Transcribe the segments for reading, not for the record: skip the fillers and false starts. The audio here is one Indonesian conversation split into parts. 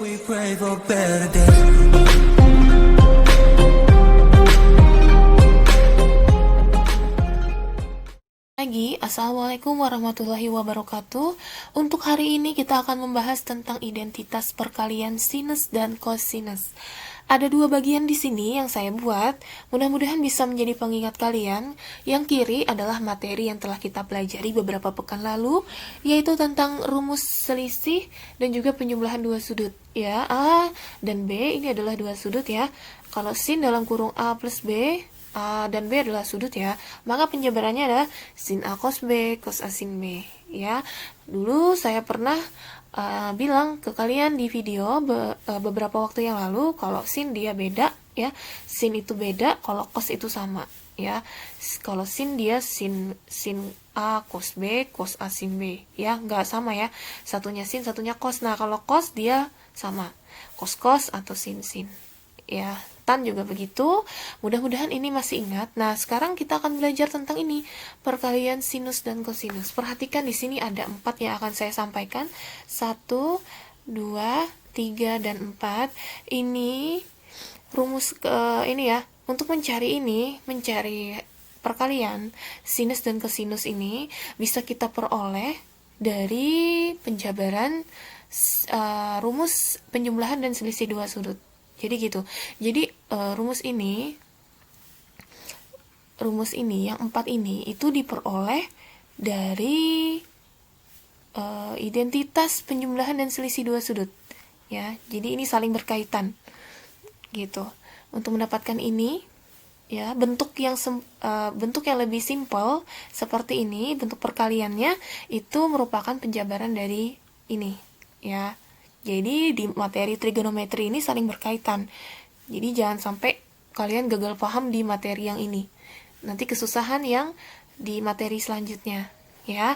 We pray for better days. Pagi, Assalamualaikum warahmatullahi wabarakatuh. Untuk hari ini kita akan membahas tentang identitas perkalian sinus dan kosinus. Ada dua bagian di sini yang saya buat, mudah-mudahan bisa menjadi pengingat kalian. Yang kiri adalah materi yang telah kita pelajari beberapa pekan lalu, yaitu tentang rumus selisih dan juga penjumlahan dua sudut. Ya, A dan B ini adalah dua sudut ya. Kalau sin dalam kurung A plus B, A dan B adalah sudut ya, maka penjabarannya adalah sin A cos B cos A sin B ya. Dulu saya pernah bilang ke kalian di video beberapa waktu yang lalu kalau sin dia beda ya, sin itu beda kalau cos itu sama ya. Kalau sin dia sin A cos B cos A sin B ya, nggak sama ya, satunya sin satunya cos. Nah kalau cos dia sama, cos cos atau sin sin ya. Tan juga begitu. Mudah-mudahan ini masih ingat. Nah, sekarang kita akan belajar tentang ini, perkalian sinus dan kosinus. Perhatikan di sini ada 4 yang akan saya sampaikan. 1, 2, 3, dan 4. Ini rumus ini ya. Untuk mencari perkalian sinus dan kosinus ini bisa kita peroleh dari penjabaran rumus penjumlahan dan selisih dua sudut. Jadi gitu. Jadi rumus ini yang 4 ini itu diperoleh dari identitas penjumlahan dan selisih dua sudut ya. Jadi ini saling berkaitan gitu. Untuk mendapatkan ini ya, bentuk yang lebih simpel seperti ini, bentuk perkaliannya itu merupakan penjabaran dari ini ya. Jadi di materi trigonometri ini saling berkaitan. Jadi jangan sampai kalian gagal paham di materi yang ini. Nanti kesusahan yang di materi selanjutnya ya.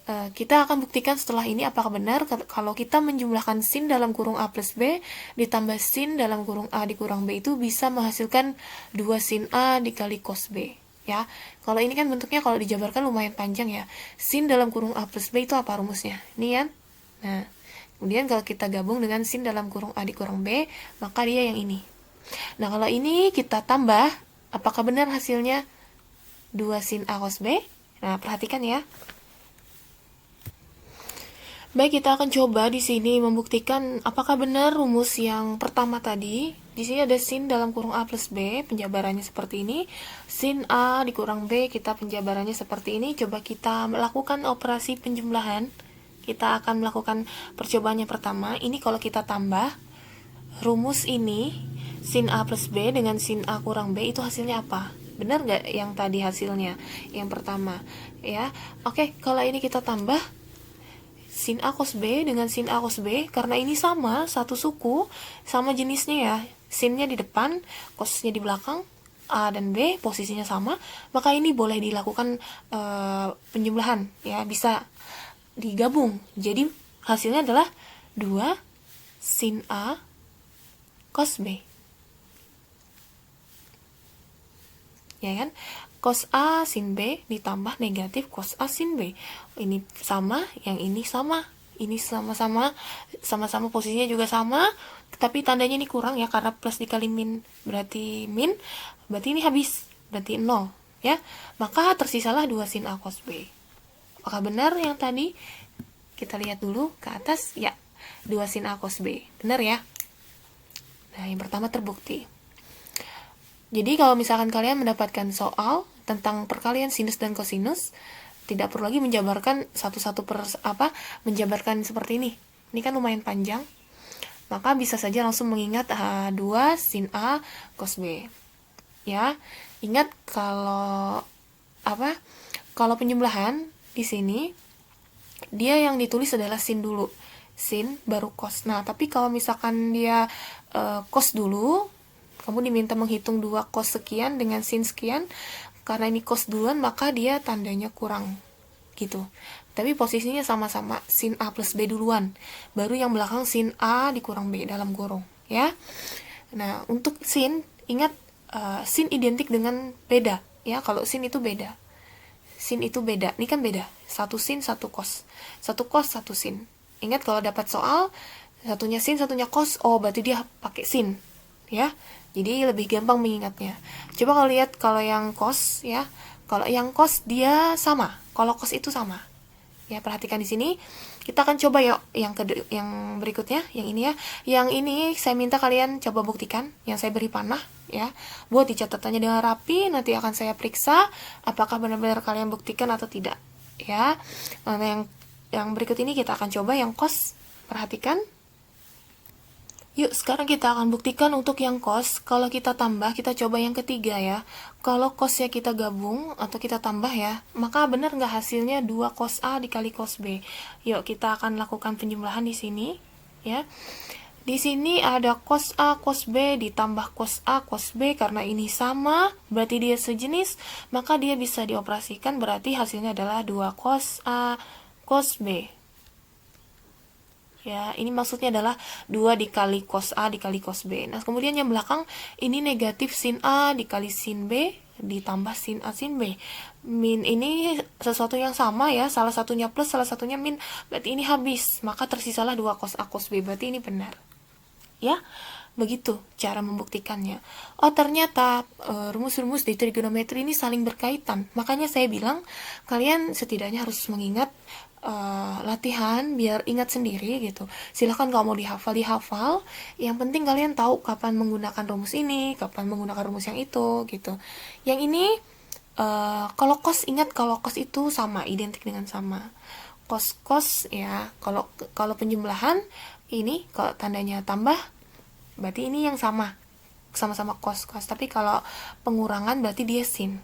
Kita akan buktikan setelah ini apakah benar kalau kita menjumlahkan sin dalam kurung A plus B ditambah sin dalam kurung A dikurang B itu bisa menghasilkan 2 sin A dikali cos B ya. Kalau ini kan bentuknya kalau dijabarkan lumayan panjang ya. Sin dalam kurung A plus B itu apa rumusnya? Ini kan? Nah, kemudian kalau kita gabung dengan sin dalam kurung A dikurang B, maka dia yang ini. Nah, kalau ini kita tambah, apakah benar hasilnya 2 sin A cos B? Nah, perhatikan ya. Baik, kita akan coba di sini membuktikan apakah benar rumus yang pertama tadi. Di sini ada sin dalam kurung A plus B, penjabarannya seperti ini. Sin A dikurang B, kita penjabarannya seperti ini. Coba kita melakukan operasi penjumlahan. Kita akan melakukan percobaannya pertama. Ini kalau kita tambah rumus ini, sin A plus B dengan sin A kurang B, itu hasilnya apa? Benar nggak yang tadi hasilnya? Yang pertama ya. Oke, kalau ini kita tambah sin A cos B dengan sin A cos B, karena ini sama, satu suku, sama jenisnya ya. Sinnya di depan, cosnya di belakang, A dan B posisinya sama, maka ini boleh dilakukan penjumlahan ya, bisa digabung. Jadi hasilnya adalah 2 sin A cos B. Ya kan? Cos A sin B ditambah negatif cos A sin B. Ini sama, yang ini sama. Ini sama-sama posisinya juga sama, tapi tandanya ini kurang ya, karena plus dikali min berarti min, berarti ini habis, berarti 0 ya. Maka tersisalah 2 sin A cos B. Apakah benar yang tadi? Kita lihat dulu ke atas. Ya, 2 sin A cos B. Benar ya? Nah, yang pertama terbukti. Jadi kalau misalkan kalian mendapatkan soal tentang perkalian sinus dan kosinus, tidak perlu lagi menjabarkan satu-satu menjabarkan seperti ini. Ini kan lumayan panjang. Maka bisa saja langsung mengingat 2 sin A cos B. Ya. Ingat kalau penjumlahan di sini dia yang ditulis adalah sin dulu, sin baru cos. Nah, tapi kalau misalkan dia cos dulu, kamu diminta menghitung 2 cos sekian dengan sin sekian, karena ini cos duluan maka dia tandanya kurang gitu. Tapi posisinya sama-sama, sin A plus B duluan, baru yang belakang sin A dikurang B dalam kurung ya. Nah, untuk sin, ingat sin identik dengan beda ya. Kalau sin itu beda, ini kan beda, 1 sin 1 cos, 1 cos 1 sin. Ingat kalau dapat soal Satunya sin, satunya cos. Oh, berarti dia pakai sin. Ya. Jadi lebih gampang mengingatnya. Coba kalau lihat kalau yang cos ya. Kalau yang cos dia sama. Kalau cos itu sama. Ya, perhatikan di sini. Kita akan coba yuk yang berikutnya, yang ini ya. Yang ini saya minta kalian coba buktikan yang saya beri panah ya. Buat di catatannya dengan rapi, nanti akan saya periksa apakah benar-benar kalian buktikan atau tidak ya. Nah, yang berikut ini kita akan coba yang cos. Perhatikan. Yuk, sekarang kita akan buktikan untuk yang cos. Kalau kita tambah, kita coba yang ketiga ya. Kalau cosnya kita gabung atau kita tambah ya, maka benar nggak hasilnya 2 cos A dikali cos B? Yuk, kita akan lakukan penjumlahan di sini ya. Di sini ada cos A, cos B ditambah cos A, cos B. Karena ini sama, berarti dia sejenis, maka dia bisa dioperasikan, berarti hasilnya adalah 2 cos A, cos B. Ya, ini maksudnya adalah 2 dikali cos A dikali cos B. Nah, kemudian yang belakang ini negatif sin A dikali sin B ditambah sin A sin B. Min ini sesuatu yang sama ya, salah satunya plus, salah satunya min. Berarti ini habis, maka tersisalah 2 cos A cos B. Berarti ini benar. Ya, begitu cara membuktikannya. Oh, ternyata rumus-rumus di trigonometri ini saling berkaitan. Makanya saya bilang kalian setidaknya harus mengingat latihan biar ingat sendiri gitu. Silahkan kalau mau dihafal. Yang penting kalian tahu kapan menggunakan rumus ini, kapan menggunakan rumus yang itu gitu. Yang ini kalau cos, ingat kalau cos itu sama, identik dengan sama. Cos ya. Kalau penjumlahan ini kalau tandanya tambah, berarti ini yang sama-sama cos. Tapi kalau pengurangan berarti dia sin.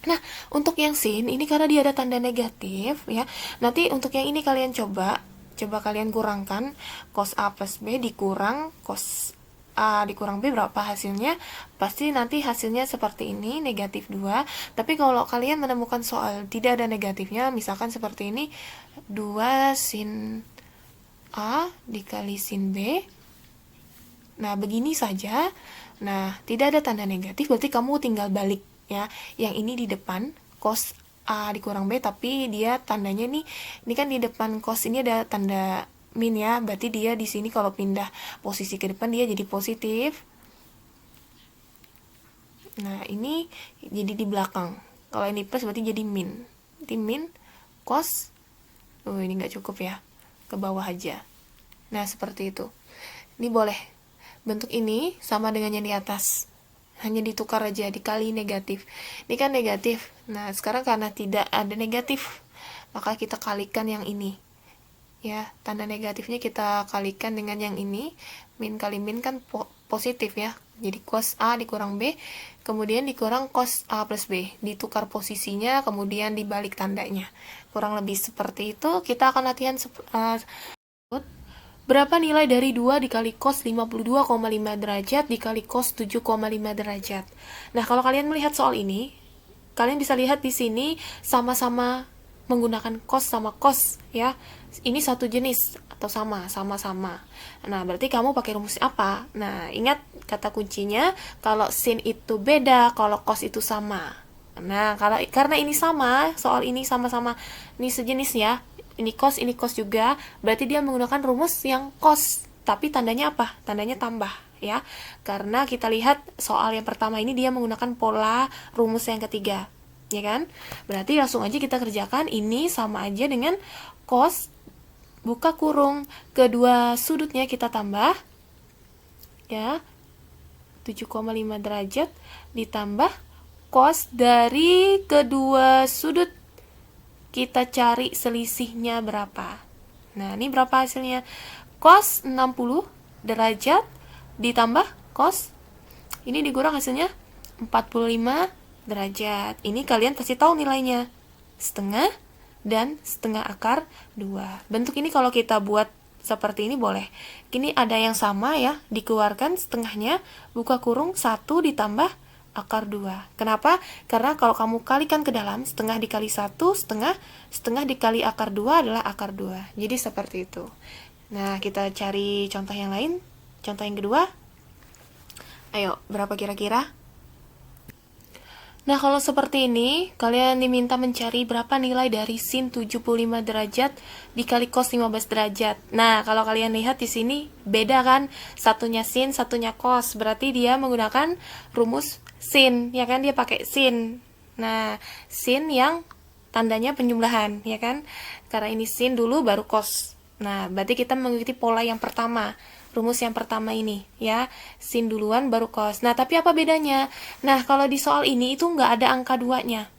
Nah, untuk yang sin ini karena dia ada tanda negatif ya. Nanti untuk yang ini kalian coba kalian kurangkan cos A plus B dikurang cos A dikurang B, berapa hasilnya? Pasti nanti hasilnya seperti ini, negatif 2. Tapi kalau kalian menemukan soal tidak ada negatifnya, misalkan seperti ini, 2 sin A dikali sin B. Nah, begini saja. Nah, tidak ada tanda negatif, berarti kamu tinggal balik ya. Yang ini di depan cos A dikurang B, tapi dia tandanya nih, ini kan di depan cos ini ada tanda min ya, berarti dia di sini kalau pindah posisi ke depan dia jadi positif. Nah, ini jadi di belakang. Kalau ini plus berarti jadi min. Jadi min cos. Oh, ini nggak cukup ya. Ke bawah aja. Nah, seperti itu. Ini boleh. Bentuk ini sama dengan yang di atas. Hanya ditukar aja, dikali negatif. Ini kan negatif. Nah, sekarang karena tidak ada negatif, maka kita kalikan yang ini. Ya, tanda negatifnya kita kalikan dengan yang ini. Min kali min kan positif ya. Jadi cos A dikurang B, kemudian dikurang cos A plus B. Ditukar posisinya, kemudian dibalik tandanya. Kurang lebih seperti itu. Kita akan latihan berapa nilai dari 2 dikali cos 52,5 derajat dikali cos 7,5 derajat. Nah, kalau kalian melihat soal ini, kalian bisa lihat di sini sama-sama menggunakan cos sama cos ya. Ini satu jenis atau sama-sama. Nah, berarti kamu pakai rumus apa? Nah, ingat kata kuncinya, kalau sin itu beda, kalau cos itu sama. Nah, karena ini sama, soal ini sama-sama, ini sejenis ya. Ini cos juga, berarti dia menggunakan rumus yang cos, tapi tandanya apa? Tandanya tambah ya. Karena kita lihat soal yang pertama ini dia menggunakan pola rumus yang ketiga, ya kan? Berarti langsung aja kita kerjakan, ini sama aja dengan cos buka kurung, kedua sudutnya kita tambah ya, 7,5 derajat ditambah cos dari kedua sudut, kita cari selisihnya berapa. Nah, ini berapa hasilnya? Cos 60 derajat ditambah cos, ini dikurang hasilnya 45 derajat. Ini kalian pasti tahu nilainya, setengah dan setengah akar 2. Bentuk ini kalau kita buat seperti ini boleh. Ini ada yang sama ya, dikeluarkan setengahnya, buka kurung 1 ditambah akar 2. Kenapa? Karena kalau kamu kalikan ke dalam, setengah dikali 1, setengah dikali akar 2 adalah akar 2. Jadi seperti itu. Nah, kita cari contoh yang lain. Contoh yang kedua. Ayo, berapa kira-kira? Nah, kalau seperti ini, kalian diminta mencari berapa nilai dari sin 75 derajat dikali cos 15 derajat. Nah, kalau kalian lihat di sini, beda kan? Satunya sin, satunya cos. Berarti dia menggunakan rumus sin, ya kan? Dia pakai sin. Nah, sin yang tandanya penjumlahan, ya kan? Karena ini sin dulu, baru cos. Nah, berarti kita mengikuti pola yang pertama. Rumus yang pertama ini, ya, sin duluan baru cos. Nah, tapi apa bedanya? Nah, kalau di soal ini itu nggak ada angka 2-nya,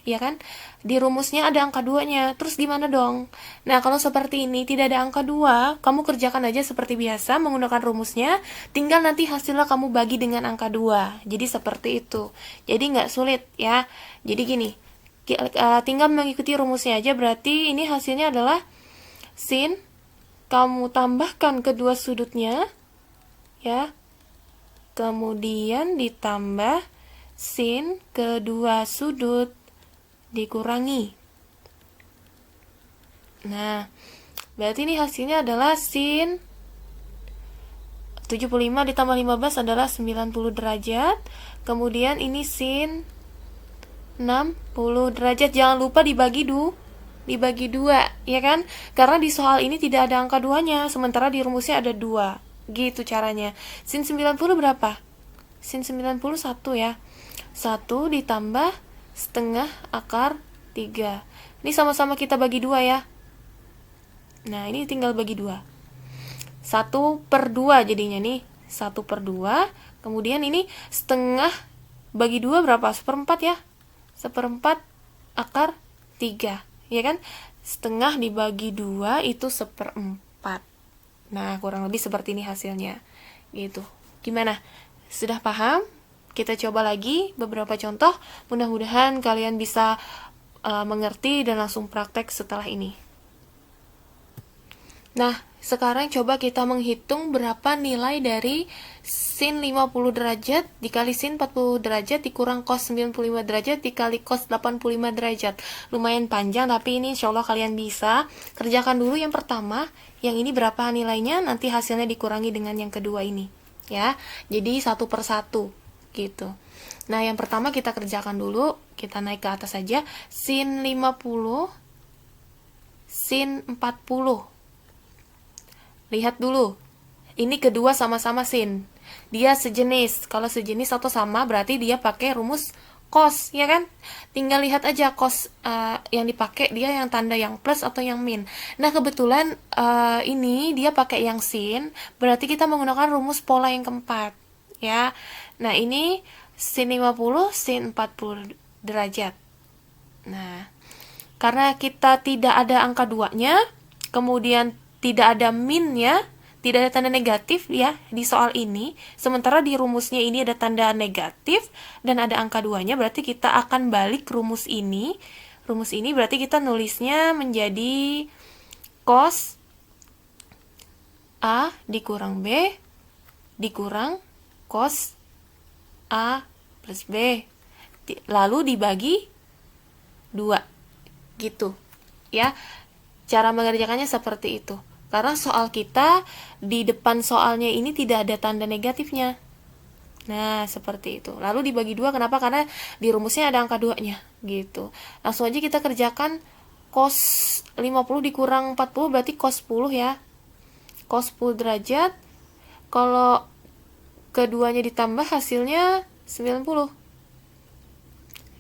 ya kan? Di rumusnya ada angka 2-nya, terus gimana dong? Nah, kalau seperti ini tidak ada angka 2, kamu kerjakan aja seperti biasa menggunakan rumusnya, tinggal nanti hasilnya kamu bagi dengan angka 2. Jadi seperti itu. Jadi nggak sulit, ya. Jadi gini, tinggal mengikuti rumusnya aja, berarti ini hasilnya adalah sin, kamu tambahkan kedua sudutnya, ya, kemudian ditambah sin kedua sudut dikurangi. Nah, berarti ini hasilnya adalah sin 75 ditambah 15 adalah 90 derajat. Kemudian ini sin 60 derajat. Jangan lupa dibagi 2, ya kan? Karena di soal ini tidak ada angka 2-nya, sementara di rumusnya ada 2. Gitu caranya. Sin 90 berapa? Sin 90 1, ya. 1 ditambah setengah akar 3. Ini sama-sama kita bagi 2, ya. Nah, ini tinggal bagi 2. 1/2 jadinya nih. 1/2. Kemudian ini setengah bagi 2 berapa? 1/4, ya. 1/4 akar 3. Ya kan, setengah dibagi 2 itu 1/4. Nah, kurang lebih seperti ini hasilnya, gitu. Gimana, sudah paham? Kita coba lagi beberapa contoh, mudah-mudahan kalian bisa mengerti dan langsung praktek setelah ini. Nah, sekarang coba kita menghitung berapa nilai dari sin 50 derajat dikali sin 40 derajat dikurang cos 95 derajat dikali cos 85 derajat. Lumayan panjang, tapi ini insya Allah kalian bisa. Kerjakan dulu yang pertama, yang ini berapa nilainya, nanti hasilnya dikurangi dengan yang kedua ini, ya. Jadi 1/1 gitu. Nah, yang pertama kita kerjakan dulu, kita naik ke atas saja. Sin 50, sin 40. Lihat dulu, ini kedua sama-sama sin, dia sejenis. Kalau sejenis atau sama berarti dia pakai rumus cos, ya kan? Tinggal lihat aja cos yang dipakai dia yang tanda yang plus atau yang min. Nah, kebetulan ini dia pakai yang sin, berarti kita menggunakan rumus pola yang keempat, ya. Nah, ini sin 50, sin 40 derajat. Nah, karena kita tidak ada angka 2-nya, kemudian tidak ada min-nya, tidak ada tanda negatif, ya, di soal ini. Sementara di rumusnya ini ada tanda negatif dan ada angka 2-nya, berarti kita akan balik rumus ini. Rumus ini berarti kita nulisnya menjadi cos A dikurang B dikurang cos A plus B, lalu dibagi 2, gitu, ya. Cara mengerjakannya seperti itu. Karena soal kita di depan soalnya ini tidak ada tanda negatifnya. Nah, seperti itu. Lalu dibagi 2, kenapa? Karena di rumusnya ada angka 2-nya, gitu. Langsung aja kita kerjakan. Cos 50 dikurang 40 berarti cos 10, ya. Cos 10 derajat. Kalau keduanya ditambah hasilnya 90.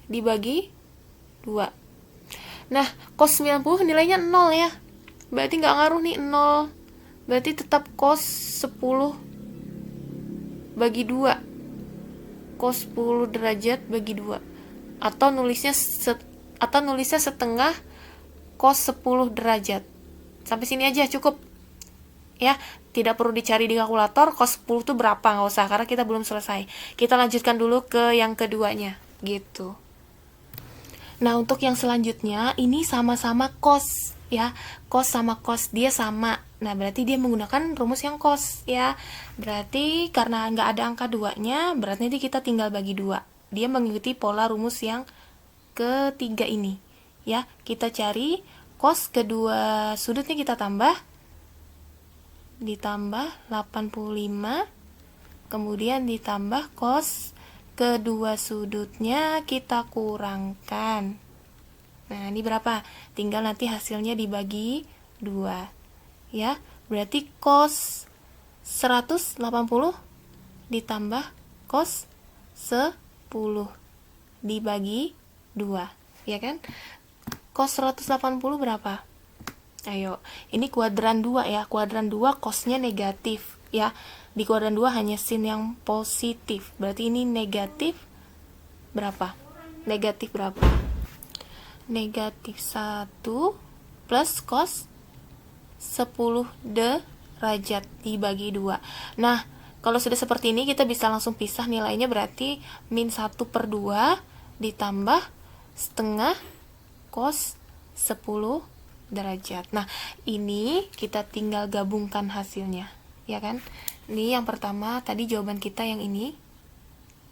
Dibagi 2. Nah, cos 90 nilainya 0, ya. Berarti nggak ngaruh nih, 0. Berarti tetap cos 10 bagi 2. Cos 10 derajat bagi 2. Atau nulisnya setengah cos 10 derajat. Sampai sini aja cukup, ya. Tidak perlu dicari di kalkulator cos 10 itu berapa, nggak usah, karena kita belum selesai. Kita lanjutkan dulu ke yang keduanya, gitu. Nah, untuk yang selanjutnya ini sama-sama cos, ya. Cos sama cos dia sama. Nah, berarti dia menggunakan rumus yang cos, ya. Berarti karena nggak ada angka 2-nya, berarti nanti kita tinggal bagi 2. Dia mengikuti pola rumus yang ketiga ini, ya. Kita cari cos kedua sudutnya, kita tambah, ditambah 85, kemudian ditambah cos kedua sudutnya kita kurangkan. Nah, ini berapa? Tinggal nanti hasilnya dibagi 2. Ya, berarti cos 180 ditambah cos 10 dibagi 2, ya kan? Cos 180 berapa? Ayo, ini kuadran 2 ya. Kuadran 2 cosnya negatif ya. Di kuadran 2 hanya sin yang positif. Berarti ini negatif berapa? Negatif berapa? Negatif 1 plus cos 10 derajat dibagi 2. Nah, kalau sudah seperti ini kita bisa langsung pisah nilainya, berarti min 1/2 ditambah setengah cos 10 derajat. Nah, ini kita tinggal gabungkan hasilnya, ya kan? Ini yang pertama, tadi jawaban kita yang ini,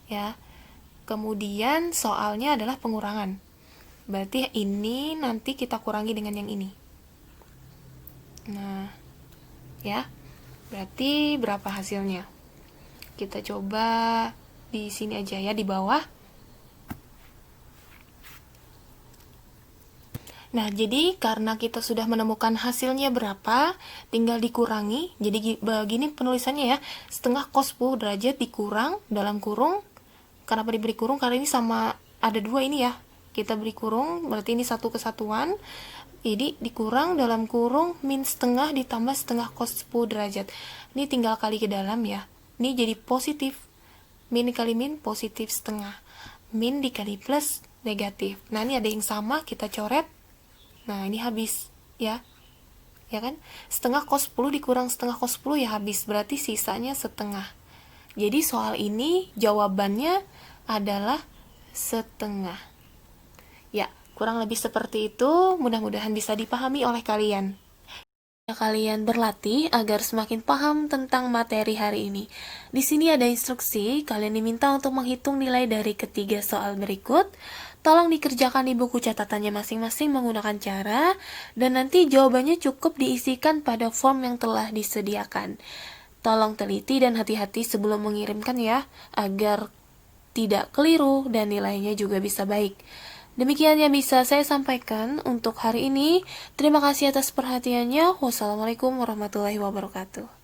ya. Kemudian soalnya adalah pengurangan. Berarti ini nanti kita kurangi dengan yang ini. Nah, ya. Berarti berapa hasilnya? Kita coba di sini aja ya, di bawah. Nah, jadi karena kita sudah menemukan hasilnya berapa, tinggal dikurangi. Jadi begini penulisannya ya, setengah cos 10 derajat dikurang dalam kurung. Kenapa diberi kurung? Karena ini sama, ada 2 ini ya. Kita beri kurung, berarti ini satu kesatuan. Jadi dikurang dalam kurung min setengah ditambah setengah cos 10 derajat. Ini tinggal kali ke dalam ya. Ini jadi positif. Min dikali min, positif setengah. Min dikali plus, negatif. Nah, ini ada yang sama, kita coret. Nah, ini habis ya. Ya kan? Setengah cos 10 dikurang setengah cos 10 ya habis. Berarti sisanya setengah. Jadi soal ini jawabannya adalah setengah. Ya, kurang lebih seperti itu. Mudah-mudahan bisa dipahami oleh kalian. Kalian berlatih agar semakin paham tentang materi hari ini. Di sini ada instruksi, kalian diminta untuk menghitung nilai dari ketiga soal berikut. Tolong dikerjakan di buku catatannya masing-masing menggunakan cara, dan nanti jawabannya cukup diisikan pada form yang telah disediakan. Tolong teliti dan hati-hati sebelum mengirimkan ya, agar tidak keliru dan nilainya juga bisa baik. Demikian yang bisa saya sampaikan untuk hari ini. Terima kasih atas perhatiannya. Wassalamualaikum warahmatullahi wabarakatuh.